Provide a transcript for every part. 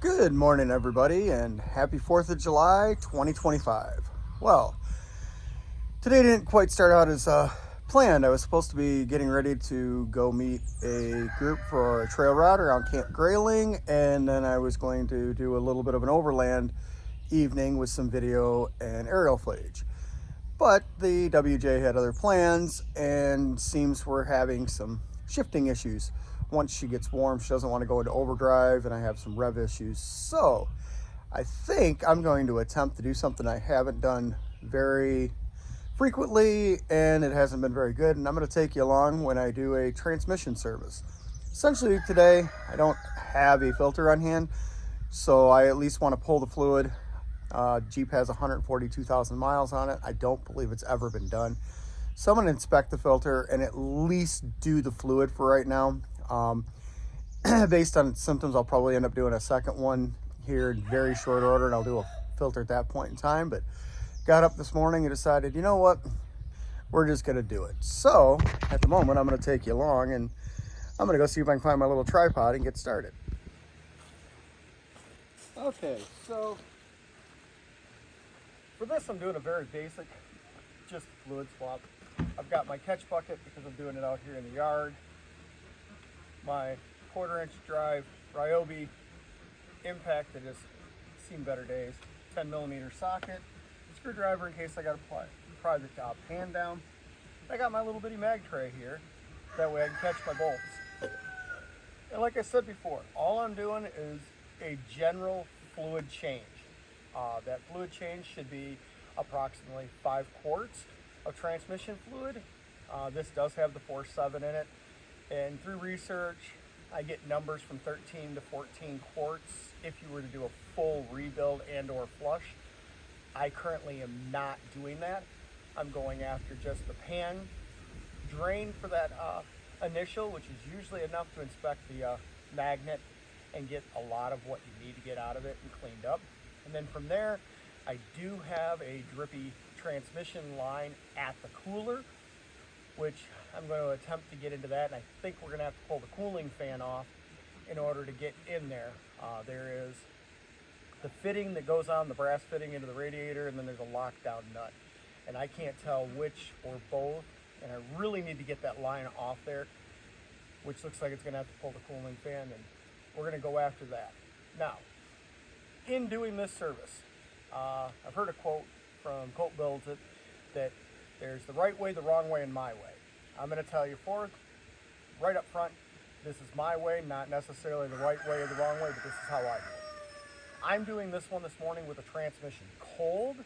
Good morning, everybody, and happy 4th of July 2025. Well, today didn't quite start out as planned. I was supposed to be getting ready to go meet a group for a trail ride around Camp Grayling, and then I was going to do a little bit of an overland evening with some video and aerial footage. But the WJ had other plans and seems we're having some shifting issues. Once she gets warm, she doesn't want to go into overdrive, and I have some rev issues. So I think I'm going to attempt to do something I haven't done very frequently, and it hasn't been very good, and I'm going to take you along when I do a transmission service. Essentially today, I don't have a filter on hand, so I at least want to pull the fluid. Jeep has 142,000 miles on it. I don't believe it's ever been done. So I'm going to inspect the filter and at least do the fluid for right now. Based on symptoms, I'll probably end up doing a second one here in very short order, and I'll do a filter at that point in time. But got up this morning and decided, you know what, we're just going to do it. So at the moment, I'm going to take you along, and I'm going to go see if I can find my little tripod and get started. Okay, so for this, I'm doing a very basic, just fluid swap. I've got my catch bucket because I'm doing it out here in the yard. My 1/4 inch drive Ryobi impact that has seen better days. 10mm socket, screwdriver in case I got to pry the top pan down. I got my little bitty mag tray here. That way I can catch my bolts. And like I said before, all I'm doing is a general fluid change. That fluid change should be approximately 5 quarts of transmission fluid. This does have the 4.7 in it. And through research, I get numbers from 13 to 14 quarts if you were to do a full rebuild and or flush. I currently am not doing that. I'm going after just the pan drain for that initial, which is usually enough to inspect the magnet and get a lot of what you need to get out of it and cleaned up. And then from there, I do have a drippy transmission line at the cooler, which I'm going to attempt to get into that, and I think we're going to have to pull the cooling fan off in order to get in there. There is the fitting that goes on, the brass fitting into the radiator, and then there's a lockdown nut. And I can't tell which or both, and I really need to get that line off there, which looks like it's going to have to pull the cooling fan, and we're going to go after that. Now, in doing this service, I've heard a quote from Colt Builds It that there's the right way, the wrong way, and my way. I'm going to tell you right up front, this is my way, not necessarily the right way or the wrong way, but this is how I do it. I'm doing this one this morning with the transmission cold,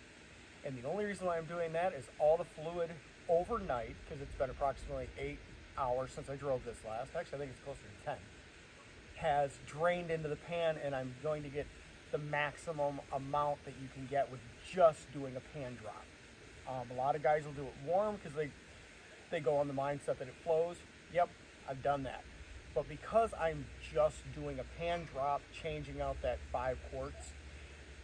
and the only reason why I'm doing that is all the fluid overnight, because it's been approximately 8 hours since I drove this last, actually I think it's closer to 10, has drained into the pan, and I'm going to get the maximum amount that you can get with just doing a pan drop. A lot of guys will do it warm because they go on the mindset that it flows. Yep, I've done that. But because I'm just doing a pan drop, changing out that 5 quarts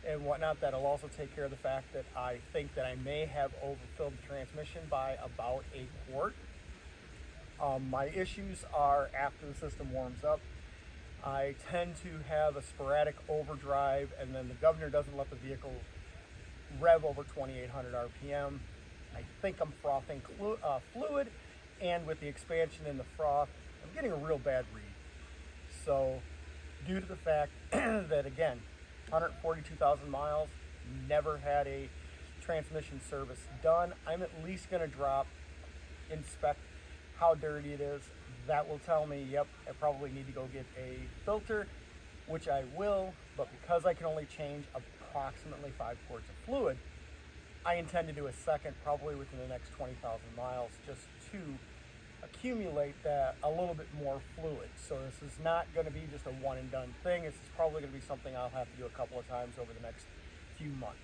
and whatnot, that'll also take care of the fact that I think that I may have overfilled the transmission by about 1 quart. My issues are after the system warms up, I tend to have a sporadic overdrive, and then the governor doesn't let the vehicle rev over 2,800 RPM. I think I'm frothing fluid, and with the expansion in the froth, I'm getting a real bad read. So, due to the fact that, again, 142,000 miles, never had a transmission service done, I'm at least going to inspect how dirty it is. That will tell me, yep, I probably need to go get a filter, which I will, but because I can only change approximately 5 quarts of fluid, I intend to do a second probably within the next 20,000 miles just to accumulate that a little bit more fluid. So this is not going to be just a one and done thing. This is probably going to be something I'll have to do a couple of times over the next few months.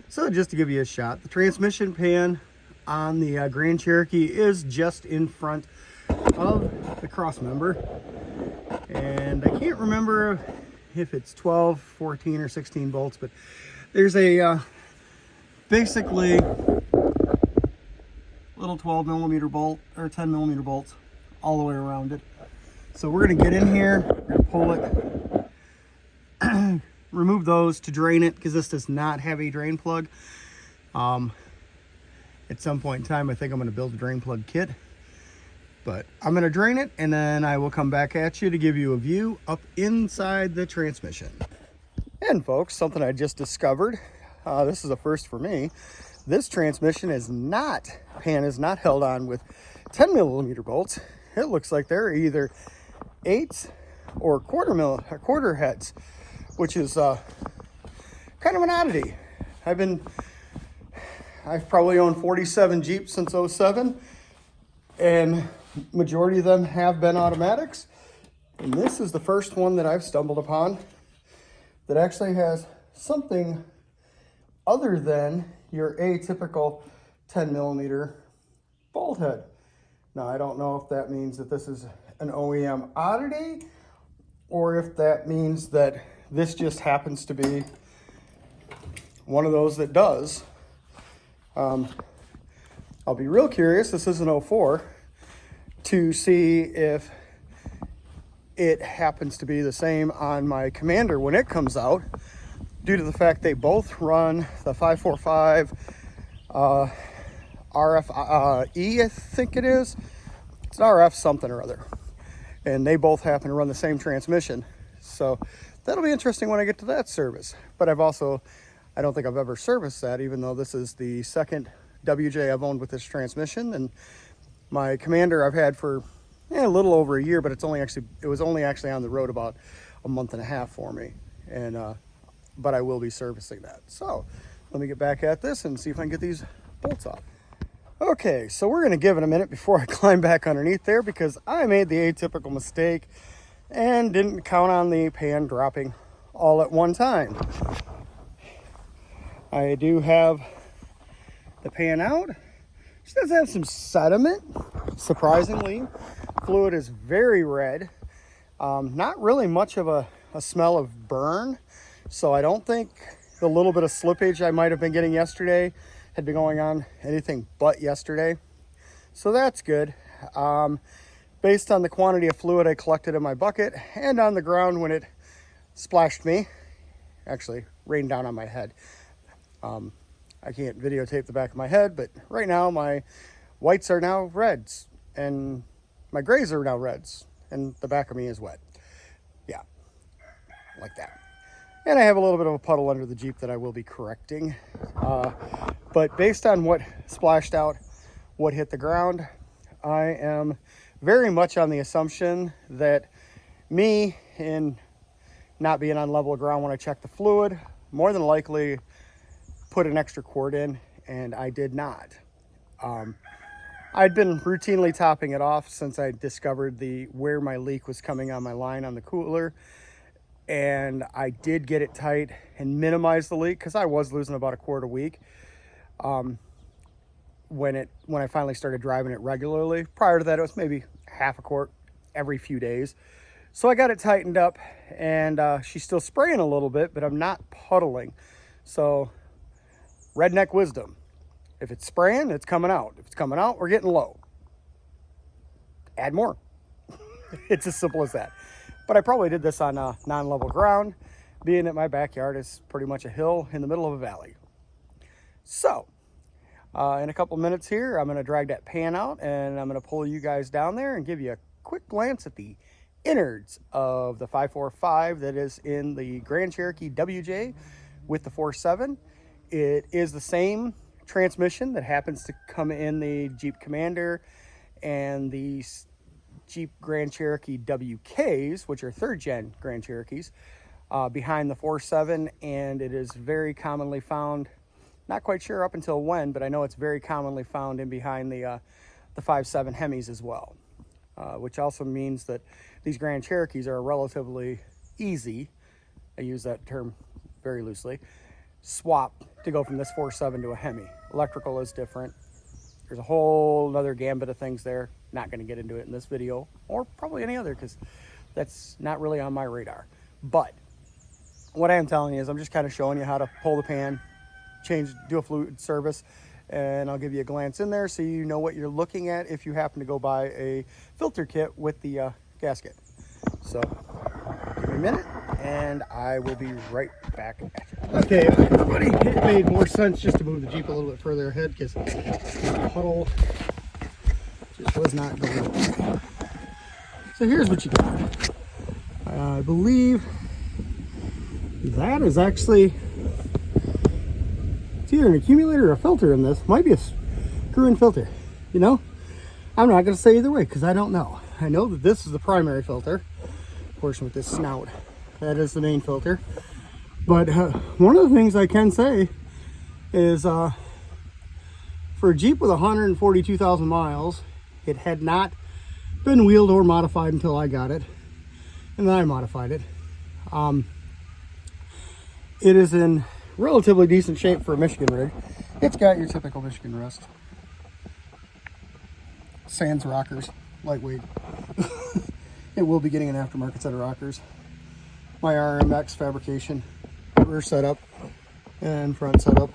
So just to give you a shot, the transmission pan on the Grand Cherokee is just in front of the cross member, and I can't remember if it's 12, 14, or 16 bolts, but there's a basically little 12 millimeter bolt or 10 millimeter bolts all the way around it. So we're gonna get in here, we're gonna pull it, remove those to drain it because this does not have a drain plug. At some point in time, I think I'm gonna build a drain plug kit, but I'm gonna drain it and then I will come back at you to give you a view up inside the transmission. And folks, something I just discovered, this is a first for me. This transmission is not, pan is not held on with 10 millimeter bolts. It looks like they're either 8s or quarter heads, which is kind of an oddity. I've probably owned 47 Jeeps since 07, and majority of them have been automatics. And this is the first one that I've stumbled upon that actually has something other than your atypical 10 millimeter bolt head. Now, I don't know if that means that this is an OEM oddity or if that means that this just happens to be one of those that does. I'll be real curious, this is an 04, to see if it happens to be the same on my Commander when it comes out, due to the fact they both run the 545 RF-E, I think it is. It's an RF something or other. And they both happen to run the same transmission. So that'll be interesting when I get to that service. But I don't think I've ever serviced that, even though this is the second WJ I've owned with this transmission. And my Commander I've had for a little over a year, but it was only actually on the road about a month and a half for me. And but I will be servicing that. So let me get back at this and see if I can get these bolts off. Okay, so we're gonna give it a minute before I climb back underneath there, because I made the atypical mistake and didn't count on the pan dropping all at one time. I do have the pan out. She does have some sediment, surprisingly. Fluid is very red. Not really much of a smell of burn. So I don't think the little bit of slippage I might have been getting yesterday had been going on anything but yesterday. So that's good. Based on the quantity of fluid I collected in my bucket and on the ground when it splashed me, actually rained down on my head. I can't videotape the back of my head, but right now my whites are now reds and my grays are now reds and the back of me is wet. Yeah, like that. And I have a little bit of a puddle under the Jeep that I will be correcting. But based on what splashed out, what hit the ground, I am very much on the assumption that me, in not being on level ground when I checked the fluid, more than likely put an extra quart in, and I did not. I'd been routinely topping it off since I discovered where my leak was coming on my line on the cooler. And I did get it tight and minimize the leak because I was losing about a quart a week when I finally started driving it regularly. Prior to that, it was maybe half a quart every few days. So I got it tightened up, and she's still spraying a little bit, but I'm not puddling. So redneck wisdom: if it's spraying, it's coming out. If it's coming out, we're getting low. Add more. It's as simple as that. But I probably did this on non-level ground, being that my backyard is pretty much a hill in the middle of a valley. So, in a couple minutes here, I'm going to drag that pan out, and I'm going to pull you guys down there and give you a quick glance at the innards of the 545 that is in the Grand Cherokee WJ with the 4.7. It is the same transmission that happens to come in the Jeep Commander and the Jeep Grand Cherokee WKs, which are third gen Grand Cherokees, behind the 4.7, and it is very commonly found, not quite sure up until when, but I know it's very commonly found in behind the 5.7 Hemis as well, which also means that these Grand Cherokees are relatively easy, I use that term very loosely, swap to go from this 4.7 to a Hemi. Electrical is different. There's a whole other gambit of things there. Not going to get into it in this video, or probably any other, because that's not really on my radar. But what I am telling you is I'm just kind of showing you how to pull the pan, do a fluid service, and I'll give you a glance in there so you know what you're looking at if you happen to go buy a filter kit with the gasket. So give me a minute and I will be right back at you. Okay, everybody, it made more sense just to move the Jeep a little bit further ahead because the puddle just was not going okay. So here's what you got. I believe that is actually, it's either an accumulator or a filter in this. Might be a screw-in filter, you know? I'm not going to say either way because I don't know. I know that this is the primary filter portion with this snout. That is the main filter. But one of the things I can say is for a Jeep with 142,000 miles, it had not been wheeled or modified until I got it. And then I modified it. It is in relatively decent shape for a Michigan rig. It's got your typical Michigan rust. Sans rockers, lightweight. It will be getting an aftermarket set of rockers. My RMX fabrication, rear setup and front setup,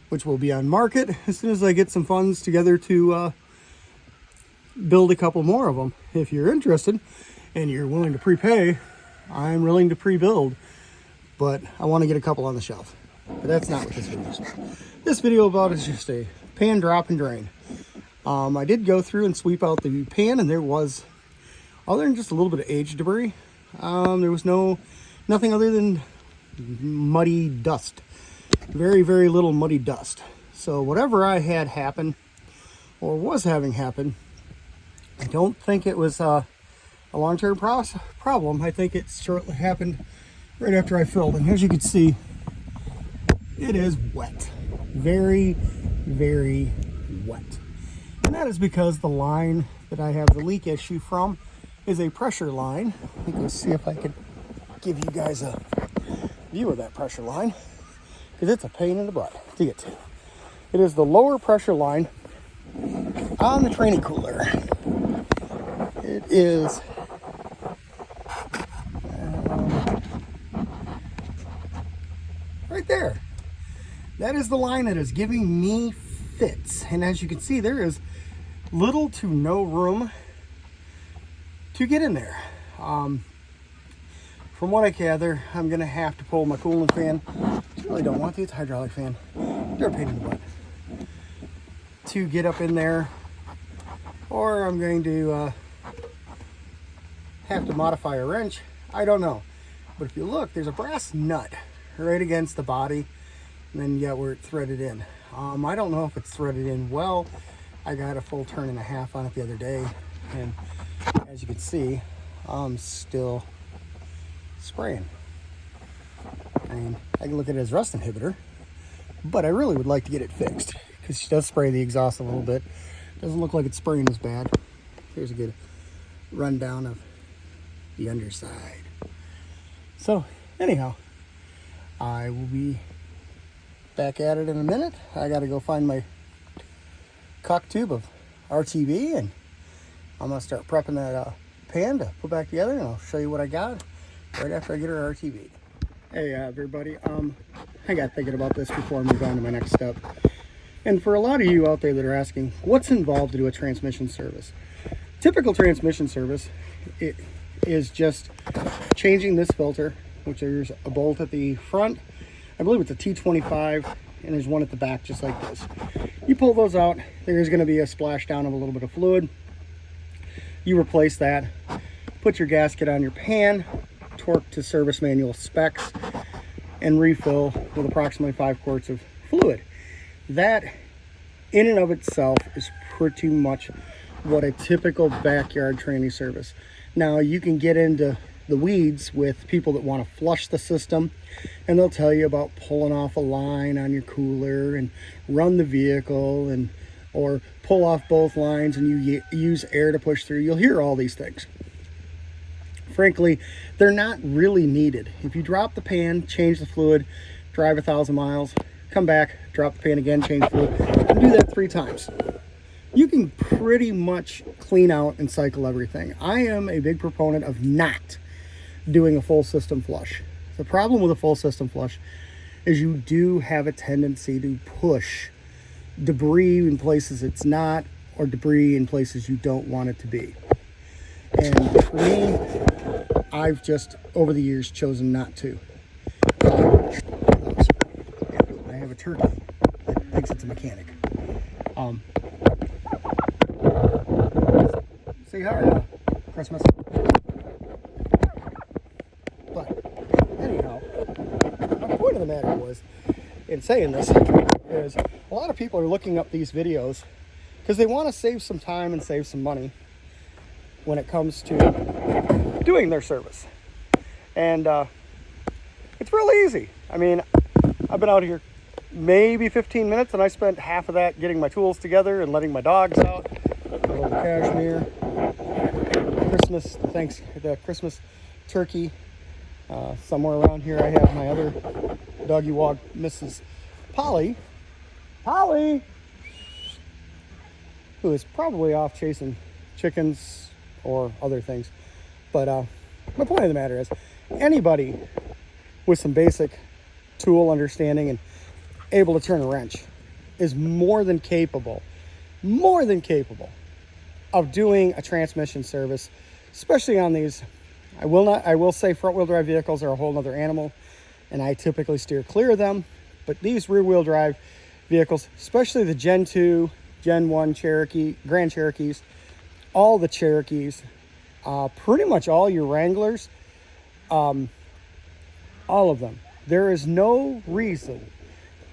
which will be on market as soon as I get some funds together to build a couple more of them. If you're interested and you're willing to prepay, I'm willing to pre-build, but I want to get a couple on the shelf. But that's not what this video is about. This video about is just a pan, drop, and drain. I did go through and sweep out the pan, and there was, other than just a little bit of age debris, there was nothing other than muddy dust. Very, very little muddy dust. So whatever I had happen, or was having happen, I don't think it was a long-term problem. I think it shortly happened right after I filled. And as you can see, it is wet. Very, very wet. And that is because the line that I have the leak issue from is a pressure line. Let me go see if I can give you guys a view of that pressure line, because it's a pain in the butt to get to. It is the lower pressure line on the training cooler. It is right there. That is the line that is giving me fits. And as you can see, there is little to no room to get in there. From what I gather, I'm gonna have to pull my cooling fan. I really don't want to, it's a hydraulic fan. They're a pain in the butt to get up in there, or I'm going to have to modify a wrench. I don't know. But if you look, there's a brass nut right against the body, and then you got where it's threaded in. I don't know if it's threaded in well. I got a full turn and a half on it the other day, and as you can see, I'm still spraying. I mean, I can look at it as rust inhibitor, but I really would like to get it fixed because she does spray the exhaust a little bit. Doesn't look like it's spraying as bad. Here's a good rundown of the underside. So anyhow, I will be back at it in a minute. I got to go find my cock tube of RTV, and I'm gonna start prepping that pan to put back together, and I'll show you what I got right after I get her RTV. Hey everybody, I got thinking about this before I move on to my next step. And for a lot of you out there that are asking, what's involved to do a transmission service? Typical transmission service, it is just changing this filter, which there's a bolt at the front. I believe it's a T25, and there's one at the back just like this. You pull those out, there's going to be a splash down of a little bit of fluid. You replace that, put your gasket on your pan, torque to service manual specs, and refill with approximately 5 quarts of fluid. That in and of itself is pretty much what a typical backyard training service. Now you can get into the weeds with people that want to flush the system, and they'll tell you about pulling off a line on your cooler and run the vehicle, and or pull off both lines and you use air to push through. You'll hear all these things. Frankly, they're not really needed. If you drop the pan, change the fluid, drive 1,000 miles, come back, drop the pan again, change the fluid, and do that 3 times. You can pretty much clean out and cycle everything. I am a big proponent of not doing a full system flush. The problem with a full system flush is you do have a tendency to push debris in places it's not, or debris in places you don't want it to be. And for me, I've just over the years chosen not to. I have a turkey that thinks it's a mechanic. Say hi, Christmas. But anyhow, the point of the matter was, in saying this, is a lot of people are looking up these videos because they want to save some time and save some money when it comes to doing their service. And it's really easy. I mean, I've been out here maybe 15 minutes and I spent half of that getting my tools together and letting my dogs out. A little cashmere, the Christmas turkey. Somewhere around here I have my other doggy walk, Mrs. Polly, who is probably off chasing chickens or other things. But my point of the matter is, anybody with some basic tool understanding and able to turn a wrench is more than capable of doing a transmission service, especially on these. I will say front wheel drive vehicles are a whole nother animal, and I typically steer clear of them. But these rear wheel drive vehicles, especially the Gen 2, Gen 1 Cherokee, Grand Cherokees, all the Cherokees, pretty much all your Wranglers, all of them. There is no reason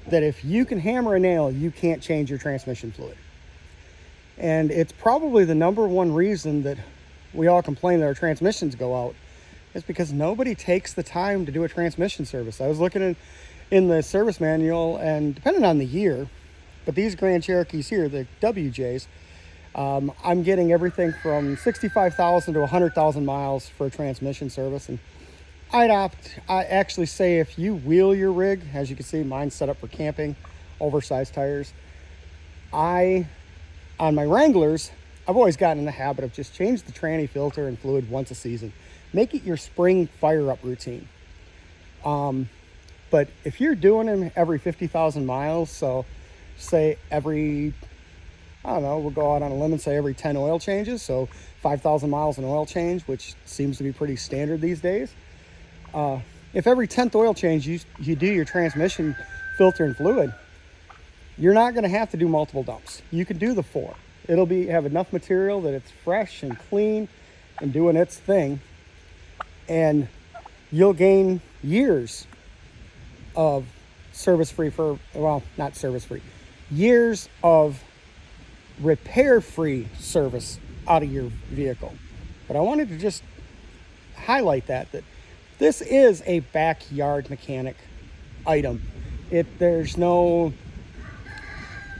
that if you can hammer a nail, you can't change your transmission fluid. And it's probably the number one reason that we all complain that our transmissions go out, is because nobody takes the time to do a transmission service. I was looking in the service manual, and depending on the year, but these Grand Cherokees here, the WJs, I'm getting everything from 65,000 to 100,000 miles for a transmission service. And I actually say if you wheel your rig, as you can see, mine's set up for camping, oversized tires. On my Wranglers, I've always gotten in the habit of just change the tranny filter and fluid once a season. Make it your spring fire up routine. But if you're doing them every 50,000 miles, so say every, I don't know, we'll go out on a limb and say every 10 oil changes, so 5,000 miles an oil change, which seems to be pretty standard these days. If every 10th oil change you do your transmission filter and fluid, you're not going to have to do multiple dumps. You can do the 4. It'll have enough material that it's fresh and clean and doing its thing, and you'll gain years of years of repair-free service out of your vehicle. But I wanted to just highlight that this is a backyard mechanic item. There's no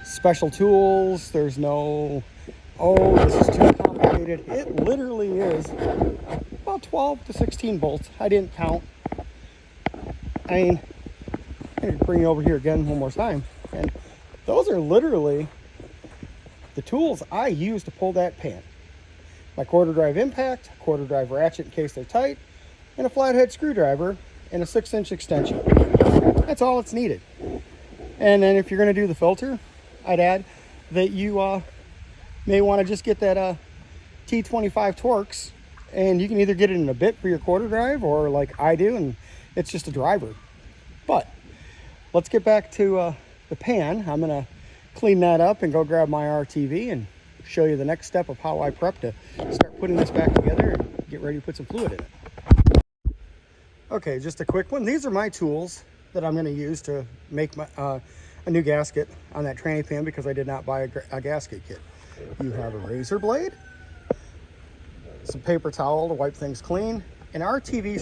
special tools, there's no, oh, this is too complicated. It literally is about 12 to 16 bolts. I didn't count. I mean, I'm going to bring you over here again one more time. And those are literally the tools I use to pull that pan. My quarter drive impact, quarter drive ratchet in case they're tight, and a flathead screwdriver and a 6-inch extension. That's all it's needed. And then if you're going to do the filter, I'd add that you may want to just get that T25 Torx, and you can either get it in a bit for your quarter drive, or like I do, and it's just a driver. But let's get back to the pan. I'm going to clean that up and go grab my RTV and show you the next step of how I prep to start putting this back together and get ready to put some fluid in it. Okay, just a quick one. These are my tools that I'm going to use to make my a new gasket on that tranny pan, because I did not buy a gasket kit. You have a razor blade, some paper towel to wipe things clean, an RTV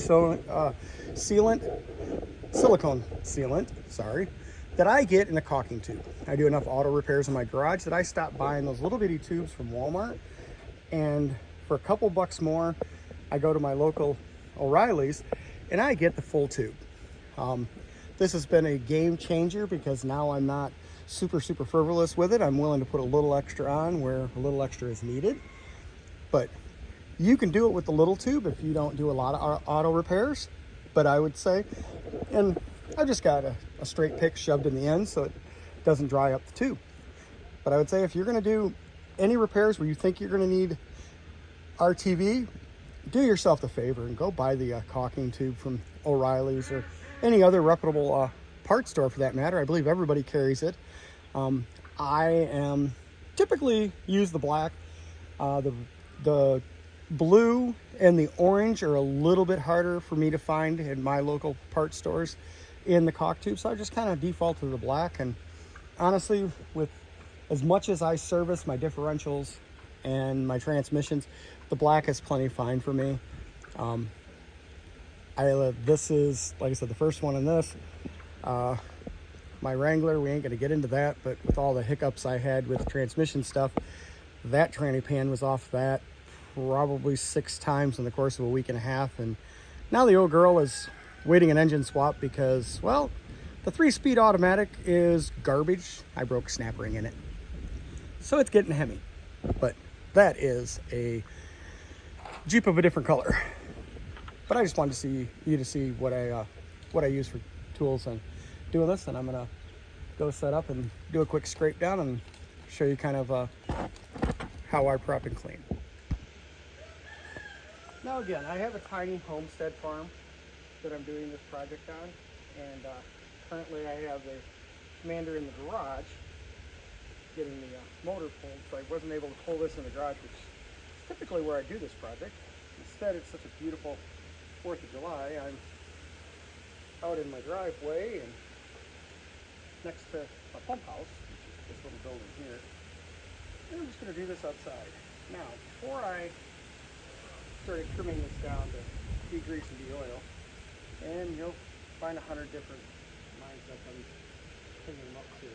silicone sealant, that I get in a caulking tube. I do enough auto repairs in my garage that I stopped buying those little bitty tubes from Walmart, and for a couple bucks more, I go to my local O'Reilly's and I get the full tube. This has been a game changer, because now I'm not super frivolous with it. I'm willing to put a little extra on where a little extra is needed. But you can do it with the little tube if you don't do a lot of auto repairs. But I would say, and I've just got a straight pick shoved in the end so it doesn't dry up the tube. But I would say if you're going to do any repairs where you think you're going to need RTV, do yourself the favor and go buy the caulking tube from O'Reilly's or any other reputable parts store for that matter. I believe everybody carries it. I am typically use the black. The blue and the orange are a little bit harder for me to find in my local parts stores in the caulk tube, so I just kind of default to the black. And honestly, with as much as I service my differentials and my transmissions, the black is plenty fine for me. This is, like I said, the first one in this. My Wrangler, we ain't going to get into that, but with all the hiccups I had with transmission stuff, that tranny pan was off that probably 6 times in the course of a week and a half. And now the old girl is waiting an engine swap because, well, the 3-speed automatic is garbage. I broke a snap ring in it. So it's getting Hemi. But that is a Jeep of a different color. But I just wanted to see what I use for tools and doing this, and I'm gonna go set up and do a quick scrape down and show you kind of how I prep and clean. Now again, I have a tiny homestead farm that I'm doing this project on, and currently I have the Commander in the garage getting the motor pulled, so I wasn't able to pull this in the garage, which is typically where I do this project. Instead, it's such a beautiful 4th of July. I'm out in my driveway and next to my pump house, which is this little building here. And I'm just going to do this outside. Now, before I started trimming this down to degrease and de-oil, and you'll find 100 different mindsets I'm picking them up to.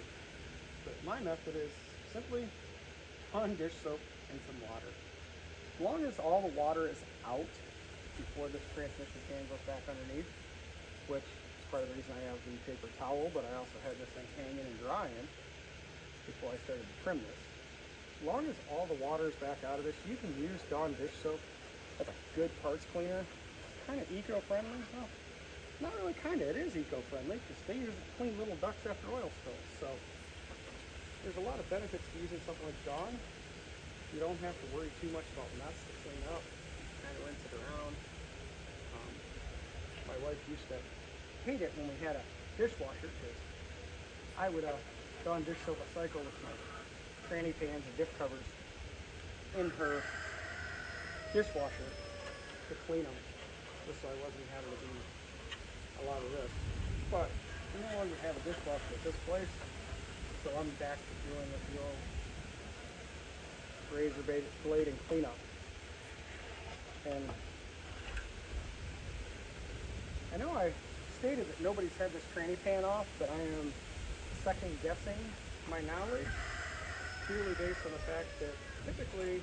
But my method is simply on dish soap and some water. As long as all the water is out before this transmission can goes back underneath, which is part of the reason I have the paper towel, but I also had this thing hanging and drying before I started to trim this. As long as all the water is back out of this, you can use Dawn dish soap. That's a good parts cleaner. Kind of eco-friendly. Well, not really kind of. It is eco-friendly because they use clean little ducts after oil spills. So there's a lot of benefits to using something like Dawn. You don't have to worry too much about mess to clean up. Kind of rinse it around. My wife used to hate it when we had a dishwasher because I would Dawn dish soap a cycle with my tranny pans and diff covers in her dishwasher to clean them, just so I wasn't having to do a lot of this. But we no longer have a dishwasher at this place, so I'm back to doing the old razor blade and cleanup. And I know I stated that nobody's had this tranny pan off, but I am second guessing my knowledge, purely based on the fact that typically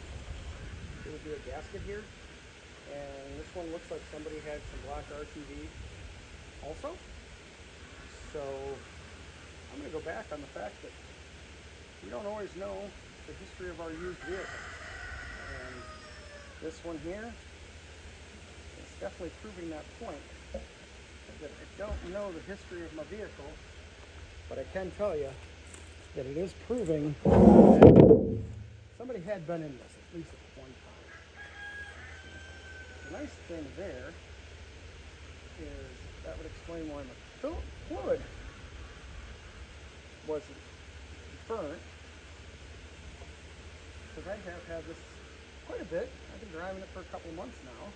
it would be a gasket here, and this one looks like somebody had some black RTV also. So I'm going to go back on the fact that we don't always know the history of our used vehicles, and this one here is definitely proving that point, that I don't know the history of my vehicle, but I can tell you that it is proving that somebody had been in this at least at one time. The nice thing there is that would explain why my fluid wasn't burnt, because I have had this quite a bit. I've been driving it for a couple of months now,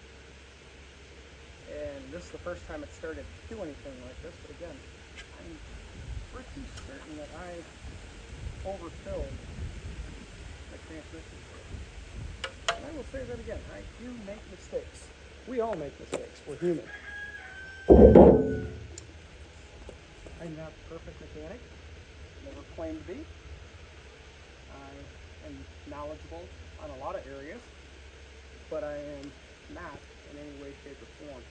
and this is the first time it started to do anything like this. But again, I'm pretty certain that I overfilled my transmission. And I will say that again, I do make mistakes. We all make mistakes. We're human. I'm not a perfect mechanic. Never claimed to be. I am knowledgeable on a lot of areas, but I am not in any way, shape, or form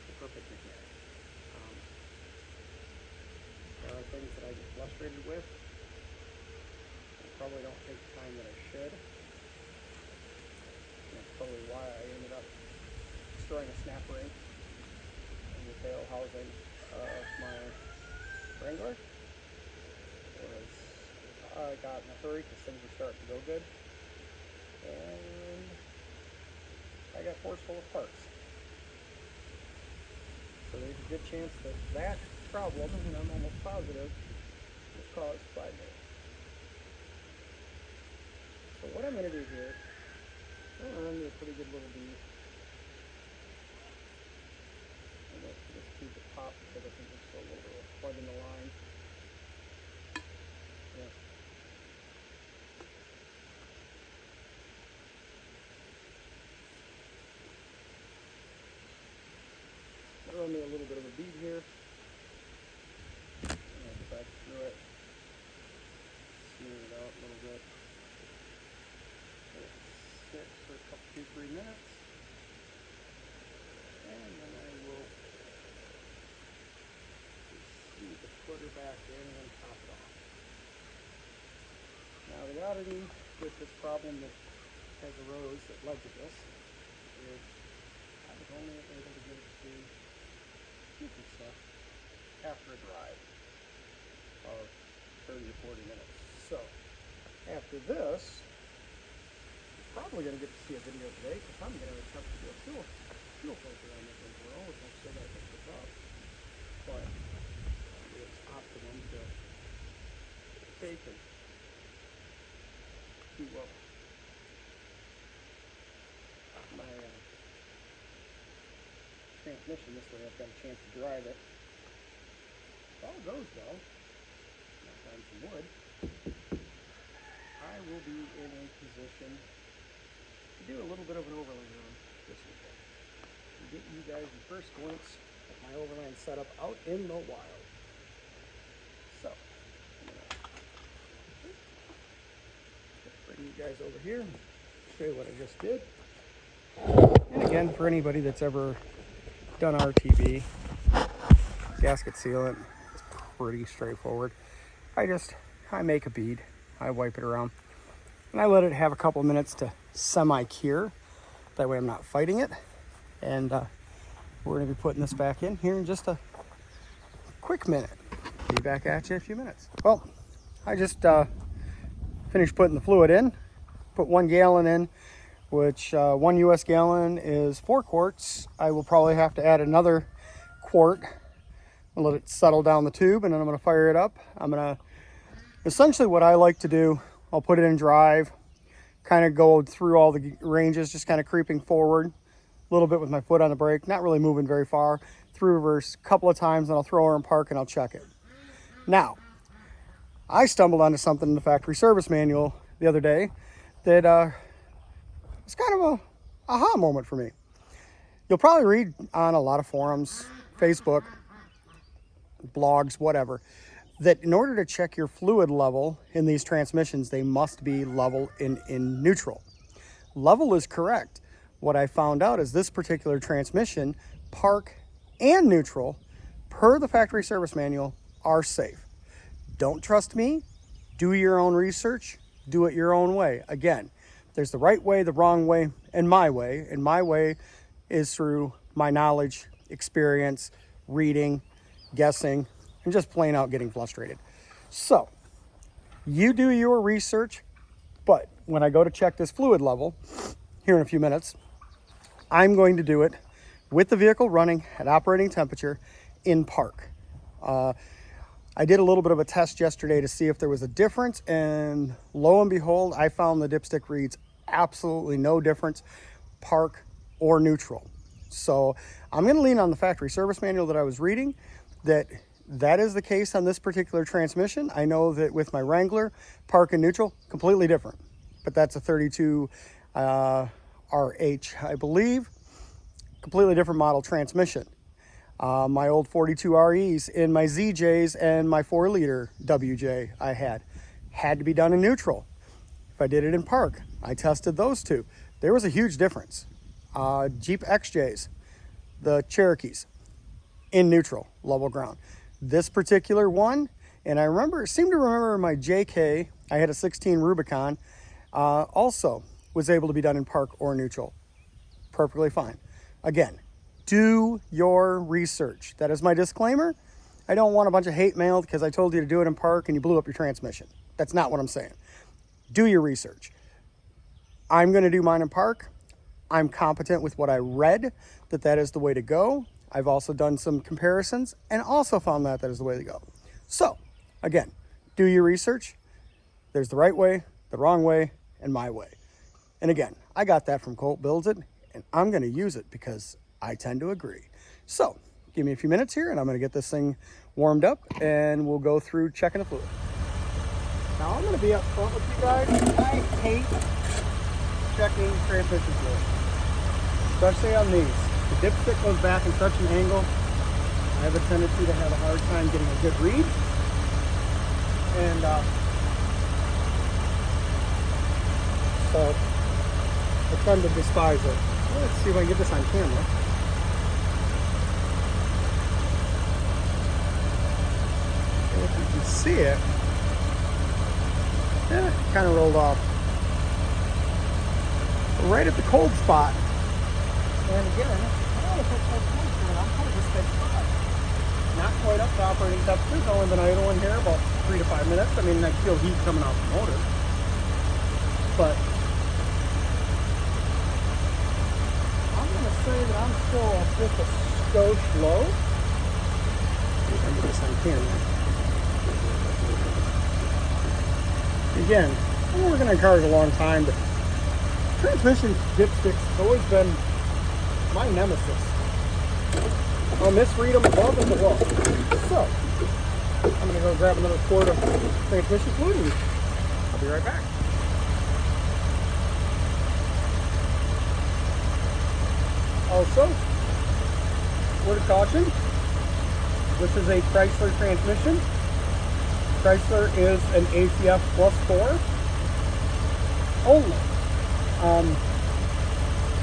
the perfect mechanic. There are things that I get frustrated with. I probably don't take the time that I should. And that's probably why I ended up destroying a snap ring in the tail housing of my Wrangler. Was got in a hurry because things were starting to go good. And I got forceful of parts. So there's a good chance that that problem, and I'm almost positive, was caused by me. So what I'm going to do here, I'm going to run me a pretty good little bead. I'm going to just keep it pop because I think there's still a little bit of plug in the line. Yeah. Run me a little bit of a bead here. And go back through it. Smooth it out a little bit. Let it sit for a couple, 2-3 minutes. And then I will receive the footer back in and then top it off. Now the oddity with this problem that has arose that led to this is I was only able to get it to and stuff after a drive of 30 or 40 minutes. So after this, you're probably going to get to see a video today because I'm going to attempt to do a fuel filter on this overall, which I'm still going to pick this up. But it's optimum to take and do my transmission. This way I've got a chance to drive it. If all goes well, I'll find some wood, I will be in a position to do a little bit of an overland run this weekend and get you guys the first glimpse at my overland setup out in the wild. So, I'm going to bring you guys over here and show you what I just did. And again, for anybody that's ever done RTV, gasket sealant is pretty straightforward. I make a bead, I wipe it around, and I let it have a couple minutes to semi-cure. That way I'm not fighting it. And we're going to be putting this back in here in just a quick minute. Be back at you in a few minutes. Well, I just finished putting the fluid in. Put 1 gallon in, which 1 US gallon is 4 quarts. I will probably have to add another quart. I'll let it settle down the tube, and then I'm going to fire it up. I'm going to, essentially what I like to do, I'll put it in drive, kind of go through all the ranges, just kind of creeping forward a little bit with my foot on the brake, not really moving very far, through reverse a couple of times, then I'll throw her in park and I'll check it. Now, I stumbled onto something in the factory service manual the other day that it's kind of a aha moment for me. You'll probably read on a lot of forums, Facebook, blogs, whatever, that in order to check your fluid level in these transmissions, they must be level in neutral. Level is correct. What I found out is this particular transmission, park and neutral, per the factory service manual, are safe. Don't trust me. Do your own research. Do it your own way. Again, there's the right way, the wrong way, and my way. And my way is through my knowledge, experience, reading, guessing, and just plain out getting frustrated. So, you do your research, but when I go to check this fluid level here in a few minutes, I'm going to do it with the vehicle running at operating temperature in park. I did a little bit of a test yesterday to see if there was a difference, and lo and behold, I found the dipstick reads absolutely no difference, park or neutral. So I'm going to lean on the factory service manual that I was reading, that is the case on this particular transmission. I know that with my Wrangler, park and neutral, completely different, but that's a 32 RH, I believe, completely different model transmission. My old 42 REs in my ZJs and my 4-liter WJ I had to be done in neutral. If I did it in park, I tested those two. There was a huge difference. Jeep XJs, the Cherokees, in neutral, level ground. This particular one, and I seem to remember my JK, I had a 16 Rubicon, also was able to be done in park or neutral. Perfectly fine. Again, do your research. That is my disclaimer. I don't want a bunch of hate mail because I told you to do it in park and you blew up your transmission. That's not what I'm saying. Do your research. I'm going to do mine in park. I'm competent with what I read, that is the way to go. I've also done some comparisons and also found that is the way to go. So, again, do your research. There's the right way, the wrong way, and my way. And again, I got that from Colt Builds It, and I'm going to use it because I tend to agree. So, give me a few minutes here, and I'm going to get this thing warmed up, and we'll go through checking the fluid. Now, I'm going to be up front with you guys. I hate checking transmission fluid, especially on these. The dipstick goes back in such an angle, I have a tendency to have a hard time getting a good read. And so I tend to despise it. Well, let's see if I can get this on camera. And if you can see it, it kind of rolled off. Right at the cold spot. And again, I don't know if it's I'm kind of just that spot. Not quite up to operating temperature. It's only been idling here about 3 to 5 minutes. I mean, I feel heat coming off the motor. But I'm going to say that I'm still just a skosh low. See if I can get this on camera. Again, I've been working on cars a long time, but transmission dipsticks have always been my nemesis. I'll misread them above and below. So, I'm going to go grab another quart of transmission fluid and I'll be right back. Also, word of caution, this is a Chrysler transmission. Chrysler is an ACF plus 4 only.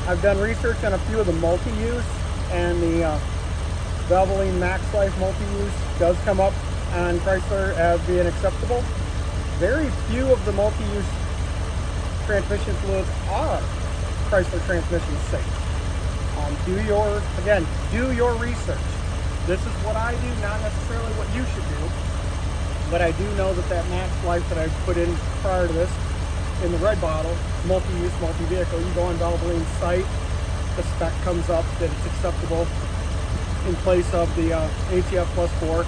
I've done research on a few of the multi-use, and the Valvoline Max Life multi-use does come up on Chrysler as being acceptable. Very few of the multi-use transmission fluids are Chrysler transmission safe. Do your research. This is what I do, not necessarily what you should do. But I do know that Max Life that I put in prior to this, in the red bottle, multi-use, multi-vehicle, you go on Valvoline's site, the spec comes up that it's acceptable in place of the ATF plus 4.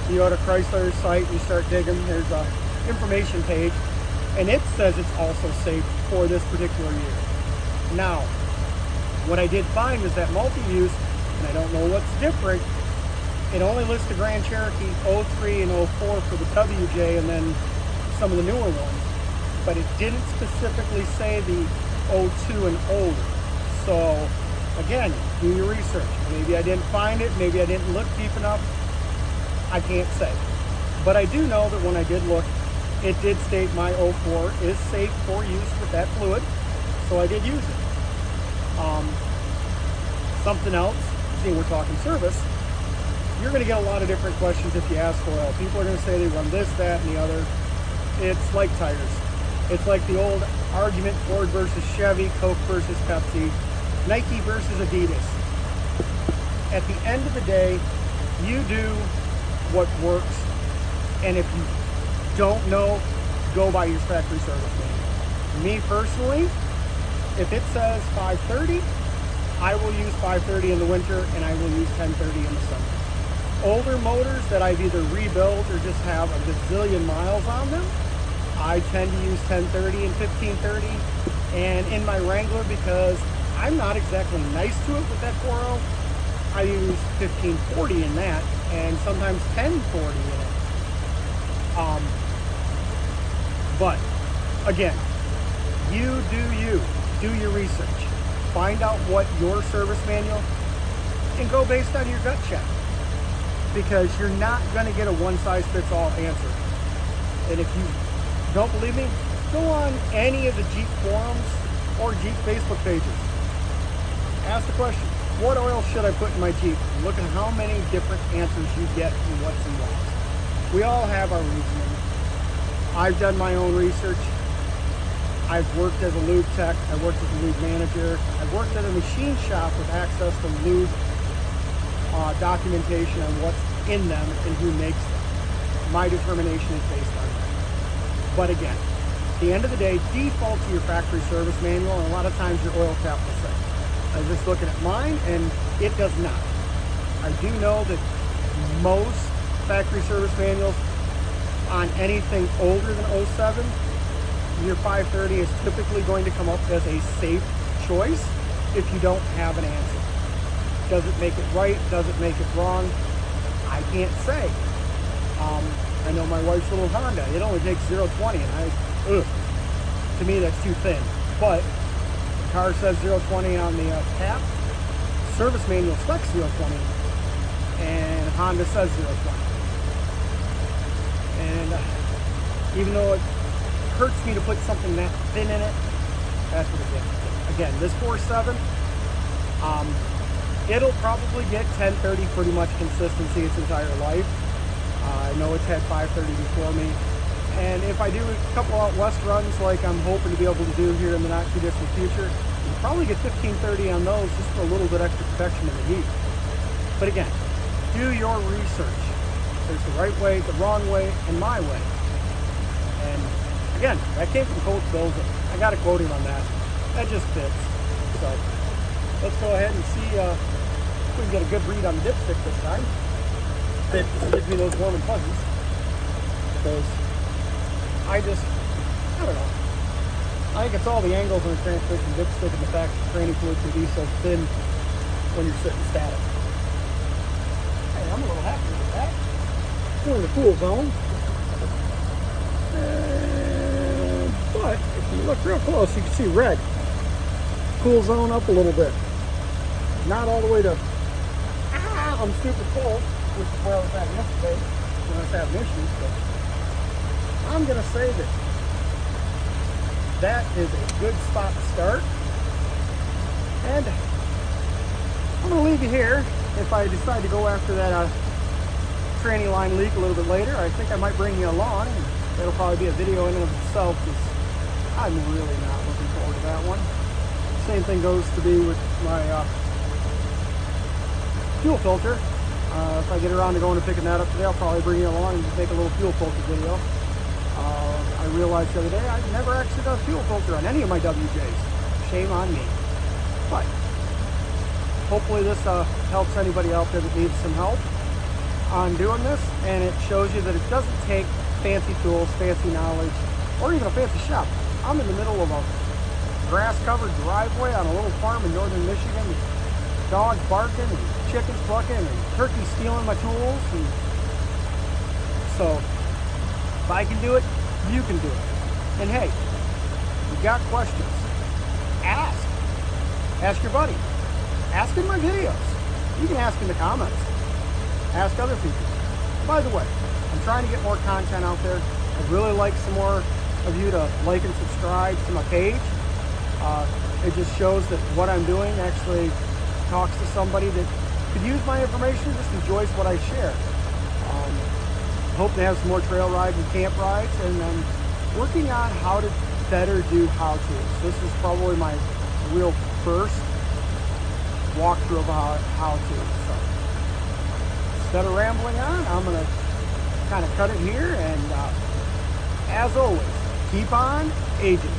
You go to Chrysler's site, you start digging, there's a information page, and it says it's also safe for this particular year. Now, what I did find is that multi-use, and I don't know what's different, it only lists the Grand Cherokee 03 and 04 for the WJ and then some of the newer ones. But it didn't specifically say the 02 and older. So again, do your research. Maybe I didn't find it, maybe I didn't look deep enough. I can't say. But I do know that when I did look, it did state my 04 is safe for use with that fluid. So I did use it. Something else, seeing we're talking service, you're going to get a lot of different questions if you ask for oil. People are going to say they run this, that, and the other. It's like tires. It's like the old argument, Ford versus Chevy, Coke versus Pepsi, Nike versus Adidas. At the end of the day, you do what works, and if you don't know, go by your factory service manual. Me personally, if it says 530, I will use 530 in the winter, and I will use 1030 in the summer. Older motors that I've either rebuilt or just have a gazillion miles on them, I tend to use 1030 and 1530. And in my Wrangler, because I'm not exactly nice to it with that 4.0, I use 1540 in that, and sometimes 1040 in it. But again, you do your research. Find out what your service manual, and go based on your gut check. Because you're not going to get a one-size-fits-all answer. And if you don't believe me, go on any of the Jeep forums or Jeep Facebook pages. Ask the question, what oil should I put in my Jeep? And look at how many different answers you get and what's involved. We all have our reasoning. I've done my own research. I've worked as a lube tech. I've worked as a lube manager. I've worked at a machine shop with access to lube documentation on what's in them and who makes them. My determination is based on that. But again, at the end of the day, default to your factory service manual, and a lot of times your oil cap will say. I was just looking at mine, and it does not. I do know that most factory service manuals on anything older than 07, your 530 is typically going to come up as a safe choice if you don't have an answer. Does it make it right? Does it make it wrong? I can't say. I know my wife's little Honda, it only takes 0-20, and to me that's too thin. But the car says 0-20 on the cap, service manual specs 0-20, and Honda says 0-20. And even though it hurts me to put something that thin in it, that's what it is. Again, this 4.7, it'll probably get 1030 pretty much consistency its entire life. I know it's had 530 before me, and if I do a couple out west runs like I'm hoping to be able to do here in the not too distant future, you'll probably get 1530 on those just for a little bit extra protection in the heat. But again, do your research. There's the right way, the wrong way, and my way. And again, that came from Coach Bills. I got to quote him on that. That just fits. So let's go ahead and see if we can get a good read on the dipstick this time. That gives me those warm and fuzzies. Because I don't know. I think it's all the angles on the transmission dipstick and the fact that training fluid can be so thin when you're sitting static. Hey, I'm a little happy with that. We're in the cool zone. But if you look real close, you can see red. Cool zone up a little bit. Not all the way to, I'm super cold, which is where I was at yesterday when I was having issues. But I'm going to say that that is a good spot to start. And I'm going to leave you here. If I decide to go after that tranny line leak a little bit later, I think I might bring you along. And it'll probably be a video in and of itself, because I'm really not looking forward to that one. Same thing goes to be with my fuel filter. If I get around to going and picking that up today, I'll probably bring you along and just make a little fuel filter video. I realized the other day I've never actually done a fuel filter on any of my WJs. Shame on me. But hopefully this helps anybody out there that needs some help on doing this, and it shows you that it doesn't take fancy tools, fancy knowledge, or even a fancy shop. I'm in the middle of a grass-covered driveway on a little farm in northern Michigan with dogs barking and chickens clucking and turkeys stealing my tools. And so if I can do it, you can do it. And hey, you got questions, ask. Ask your buddy. Ask in my videos. You can ask in the comments. Ask other people. By the way, I'm trying to get more content out there. I'd really like some more of you to like and subscribe to my page. It just shows that what I'm doing actually talks to somebody that could use my information, just enjoys what I share. Hope to have some more trail rides and camp rides, and I'm working on how to better do how-tos. This is probably my real first walkthrough of how-to. So instead of rambling on, I'm going to kind of cut it here, and as always, keep on aging.